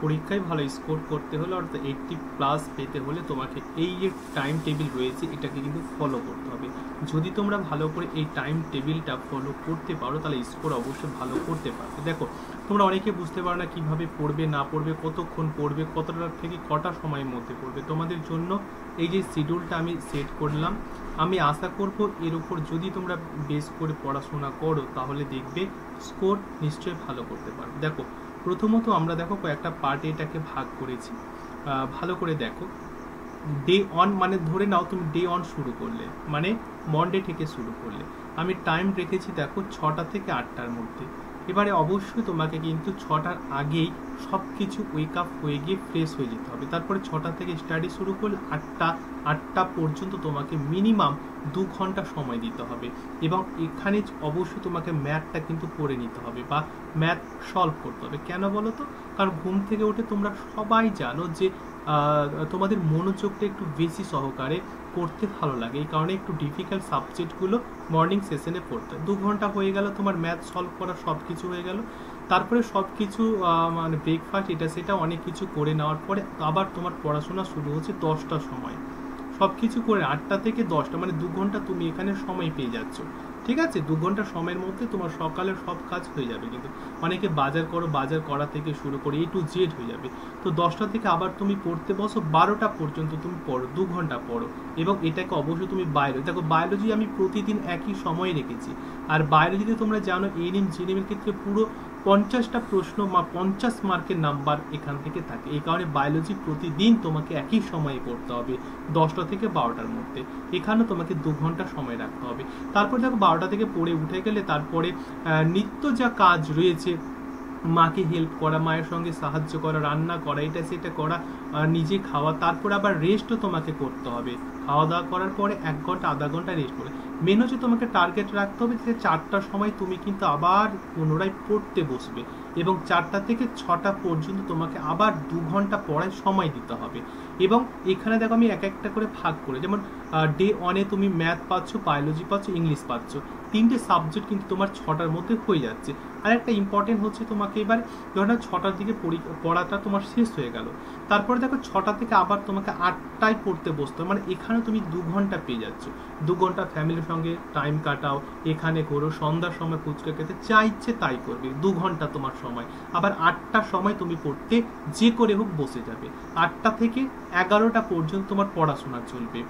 পরীক্ষায় ভালো স্কোর করতে হলে অর্থাৎ 80+ পেতে হলে তোমাকে এই যে টাইম টেবিল রয়েছে এটাকে কিন্তু ফলো করতে হবে। যদি তোমরা ভালো করে এই টাইম টেবিলটা ফলো করতে পারো তাহলে স্কোর অবশ্যই ভালো করতে পারবে। দেখো তোমরা অনেকে বুঝতে পারো না কীভাবে পড়বে না পড়বে, কতক্ষণ পড়বে, কতটা থেকে কটা সময়ের মধ্যে পড়বে। তোমাদের জন্য এই যে শিডিউলটা আমি সেট করলাম, আমি আশা করব এর উপর যদি তোমরা বেস করে পড়াশোনা করো তাহলে দেখবে স্কোর নিশ্চয়ই ভালো করতে পারবে। দেখো প্রথমত আমরা দেখো কয়েকটা পার্টে এটাকে ভাগ করেছি, ভালো করে দেখো। ডে অন মানে ধরে নাও তুমি ডে অন শুরু করলে, মানে মনডে থেকে শুরু করলে, আমি টাইম রেখেছি দেখো 6টা থেকে 8টার মধ্যে। এবারে অবশ্যই তোমাকে কিন্তু 6টার আগেই সব কিছু ওয়েক আপ হয়ে গিয়ে ফ্রেশ হয়ে যেতে হবে। তারপরে 6টা থেকে স্টাডি শুরু করলে 8টা পর্যন্ত তোমাকে মিনিমাম 2 ঘন্টা সময় দিতে হবে। এবং এখানে অবশ্যই তোমাকে ম্যাথটা কিন্তু করে নিতে হবে বা ম্যাথ সলভ করতে হবে। কেন বলো তো? কারণ ঘুম থেকে উঠে তোমরা সবাই জানো যে তোমাদের মনোযোগটা একটু বেশি সহকারে পড়তে ভালো লাগে, এই কারণে একটু ডিফিকাল্ট সাবজেক্টগুলো মর্নিং সেশনে পড়তে হয়। 2 ঘন্টা হয়ে গেল, তোমার ম্যাথ সলভ করা সব কিছু হয়ে গেল। তারপরে সব কিছু মানে ব্রেকফাস্ট এটা সেটা অনেক কিছু করে নেওয়ার পরে আবার তোমার পড়াশোনা শুরু হচ্ছে 10টার সময়। সব কিছু করে 8টা থেকে 10টা মানে 2 ঘন্টা তুমি এখানে সময় পেয়ে যাচ্ছ। ঠিক আছে, 2 ঘন্টা সময়ের মধ্যে তোমার সকালের সব কাজ হয়ে যাবে। কিন্তু অনেকে বাজার করো, বাজার করা থেকে শুরু করে A to Z হয়ে যাবে। তো 10টা থেকে আবার তুমি পড়তে বসো, 12টা পর্যন্ত তুমি পড়ো, 2 ঘন্টা পড়ো। এবং এটাকে অবশ্যই তুমি বায়োলজি, দেখো বায়োলজি আমি প্রতিদিন একই সময় রেখেছি। আর বায়োলজিতে তোমরা জানো এএনএম জিএনএম এর ক্ষেত্রে পুরো 50টা প্রশ্ন 50 মার্কের নাম্বার এখান থেকে থাকে। এই কারণে বায়োলজি প্রতিদিন তোমাকে একই সময়ে পড়তে হবে, 10টা থেকে 12টার মধ্যে। এখানেও তোমাকে 2 ঘন্টা সময় রাখতে হবে। তারপর দেখো 12টা থেকে পড়ে উঠে গেলে তারপরে নিত্য যা কাজ রয়েছে, মাকে হেল্প করা, মায়ের সঙ্গে সাহায্য করা, রান্না করা, এটা সেটা করা, নিজে খাওয়া, তারপর আবার রেস্টও তোমাকে করতে হবে। খাওয়া দাওয়া করার পরে 1 ঘন্টা আধা ঘন্টা রেস্ট করে মেন হচ্ছে তোমাকে টার্গেট রাখতে হবে যে 4টার সময় তুমি কিন্তু আবার পুনরায় পড়তে বসবে। এবং 4টা থেকে 6টা পর্যন্ত তোমাকে আবার 2 ঘন্টা পড়ায় সময় দিতে হবে। এবং এখানে দেখো আমি এক একটা করে ভাগ করে, যেমন ডে ওয়ানে তুমি ম্যাথ পাচ্ছ, বায়োলজি পাচ্ছ, ইংলিশ পাচ্ছ, 3টে সাবজেক্ট কিন্তু তোমার 6টার মধ্যে হয়ে যাচ্ছে। আর একটা ইম্পর্টেন্ট হচ্ছে তোমাকে এবার ধরো 6টার দিকে পড়াটা তোমার শেষ হয়ে গেল, তারপরে দেখো 6টা থেকে আবার তোমাকে 8টায় পড়তে বসতে হবে। মানে এখানে তুমি 2 ঘন্টা পেয়ে যাচ্ছ। 2 ঘন্টা ফ্যামিলির সঙ্গে টাইম কাটাও, এখানে করো, সন্ধ্যার সময় ফুচকা খেতে যা ইচ্ছে তাই করবে, 2 ঘন্টা তোমার সময়। আবার 8টার সময় তুমি পড়তে যে করে হোক বসে যাবে। 8টা থেকে 11টা পর্যন্ত তোমার পড়াশোনা চলবে।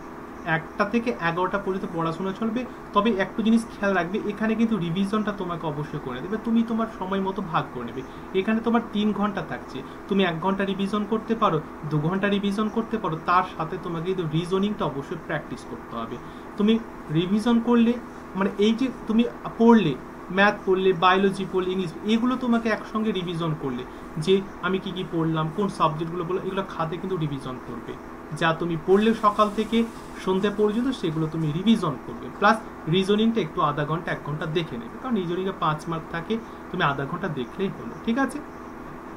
1টা থেকে 11টা পর্যন্ত পড়াশোনা চলবে। তবে একটা জিনিস খেয়াল রাখবে, এখানে কিন্তু রিভিশনটা তোমাকে অবশ্যই করে দেবে। তুমি তোমার সময় মতো ভাগ করে নেবে। এখানে তোমার 3 ঘন্টা থাকছে, তুমি 1 ঘন্টা রিভিশন করতে পারো, 2 ঘন্টা রিভিশন করতে পারো। তার সাথে তোমাকে কিন্তু রিজনিংটা অবশ্যই প্র্যাকটিস করতে হবে। তুমি রিভিশন করলে মানে এই যে তুমি পড়লে, ম্যাথ পড়লে, বায়োলজি পড়লে, ইংলিশ, এগুলো তোমাকে একসঙ্গে রিভিশন করলে যে আমি কি কি পড়লাম, কোন সাবজেক্টগুলো বললাম, এগুলো খাতে কিন্তু রিভিশন করবে। যা তুমি পড়লে সকাল থেকে সন্ধ্যা পর্যন্ত সেগুলো তুমি রিভিশন করবে। প্লাস রিজনিংটা একটু আধা ঘন্টা 1 ঘন্টা দেখে নেবে, কারণ রিজনিংয়ে 5 মার্ক থাকে, তুমি আধা ঘন্টা দেখলেই হলো। ঠিক আছে,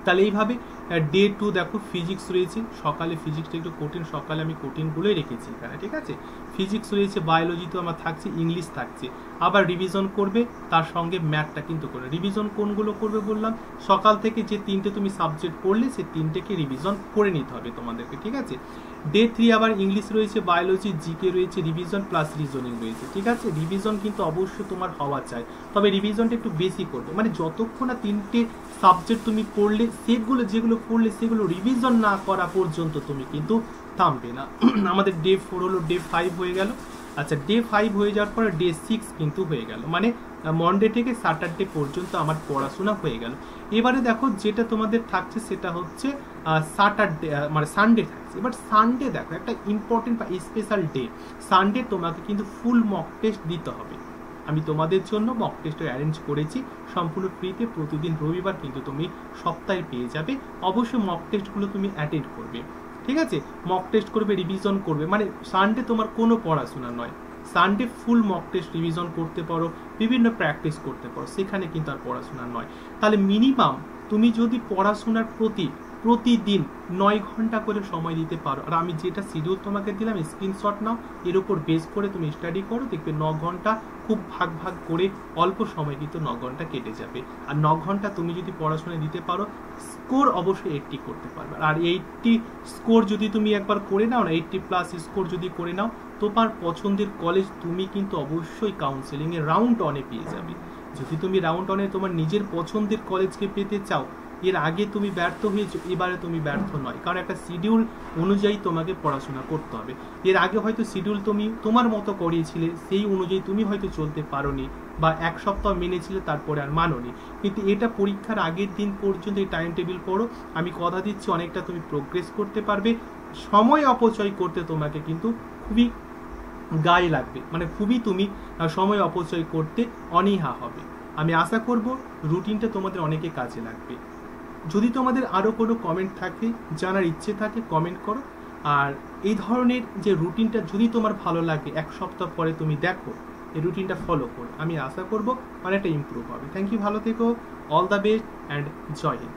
তাহলে এইভাবে ডে 2 দেখো ফিজিক্স রয়েছে, সকালে ফিজিক্সটা একটু কঠিন, সকালে আমি কঠিনগুলোই রেখেছি এখানে। ঠিক আছে, ফিজিক্স রয়েছে, বায়োলজি তো আমার থাকছে, ইংলিশ থাকছে, আবার রিভিশন করবে, তার সঙ্গে ম্যাথটা কিন্তু করবে। রিভিশন কোনগুলো করবে বললাম, সকাল থেকে যে 3টে তুমি সাবজেক্ট পড়লে সেই 3টেকে রিভিশন করে নিতে হবে তোমাদেরকে। ঠিক আছে, ডে 3 আবার ইংলিশ রয়েছে, বায়োলজি, জিকে রয়েছে, রিভিশন প্লাস রিজনিং রয়েছে। ঠিক আছে, রিভিশন কিন্তু অবশ্যই তোমার হওয়া চাই, তবে রিভিশনটা একটু বেশি করবে। মানে যতক্ষণ না 3টে সাবজেক্ট তুমি পড়লে, সেগুলো যেগুলো পড়লে সেগুলো রিভিশন না করা পর্যন্ত তুমি কিন্তু থামবে না। আমাদের ডে 4 হলো, ডে 5 হয়ে গেল। আচ্ছা, ডে 5 হয়ে যাওয়ার পরে ডে 6 কিন্তু হয়ে গেল, মানে মনডে থেকে স্যাটারডে পর্যন্ত আমার পড়াশোনা হয়ে গেল। এবারে দেখো যেটা তোমাদের থাকছে সেটা হচ্ছে স্যাটারডে মানে সানডে থাকছে। এবার সানডে দেখো একটা ইম্পর্টেন্ট বা স্পেশাল ডে, সানডে তোমাকে কিন্তু ফুল মক টেস্ট দিতে হবে। আমি তোমাদের জন্য মক টেস্ট অ্যারেঞ্জ করেছি সম্পূর্ণ ফ্রিতে, প্রতিদিন রবিবার কিন্তু তুমি সপ্তাহে পেয়ে যাবে। অবশ্যই মক টেস্টগুলো তুমি অ্যাটেন্ড করবে। ঠিক আছে, মক টেস্ট করবে, রিভিশন করবে, মানে সানডে তোমার কোনো পড়াশোনা নয়, Sunday full mock test revision করতে পারো, বিভিন্ন প্র্যাকটিস করতে পারো, সেখানে কিন্তু আর পড়াশোনা নয়। তাহলে মিনিমাম তুমি যদি পড়াশোনার প্রতি প্রতিদিন 9 ঘন্টা করে সময় দিতে পারো। আর আমি যেটা শিডিউল তোমাকে দিলাম স্ক্রিনশট নাও, এর উপর বেস করে তুমি স্টাডি করো, দেখবে 9 ঘন্টা খুব ভাগ ভাগ করে অল্প সময় কিন্তু 9 ঘন্টা কেটে যাবে। আর 9 ঘন্টা তুমি যদি পড়াশোনা দিতে পারো, স্কোর অবশ্যই 80 করতে পারবে। আর 80 স্কোর যদি তুমি একবার করে নাও না, 80+ স্কোর যদি করে নাও, তোমার পছন্দের কলেজ তুমি কিন্তু অবশ্যই কাউন্সেলিংয়ে রাউন্ড অনে পেয়ে যাবে। যদি তুমি রাউন্ড অনে তোমার নিজের পছন্দের কলেজকে পেতে চাও, এর আগে তুমি ব্যর্থ হয়েছো, এবারে তুমি ব্যর্থ নয়, কারণ একটা শিডিউল অনুযায়ী তোমাকে পড়াশোনা করতে হবে। এর আগে হয়তো শিডিউল তুমি তোমার মতো করিয়েছিলে, সেই অনুযায়ী তুমি হয়তো চলতে পারোনি, বা 1 সপ্তাহ মেনেছিলে তারপরে আর মানোনি, কিন্তু এটা পরীক্ষার আগের দিন পর্যন্ত এই টাইম টেবিল পড়ো, আমি কথা দিচ্ছি অনেকটা তুমি প্রোগ্রেস করতে পারবে। সময় অপচয় করতে তোমাকে কিন্তু খুবই গায়ে লাগবে, মানে খুবই তুমি সময় অপচয় করতে অনীহা হবে। আমি আশা করব রুটিনটা তোমাদের অনেকে কাজে লাগবে। যদি তোমাদের আরও কোনো কমেন্ট থাকে, জানার ইচ্ছে থাকে, কমেন্ট করো। আর এই ধরনের যে রুটিনটা যদি তোমার ভালো লাগে, 1 সপ্তাহ পরে তুমি দেখো এই রুটিনটা ফলো করো, আমি আশা করব অনেকটা ইমপ্রুভ হবে। থ্যাংক ইউ, ভালো থেকো, অল দ্য বেস্ট অ্যান্ড জয় হিন্দ।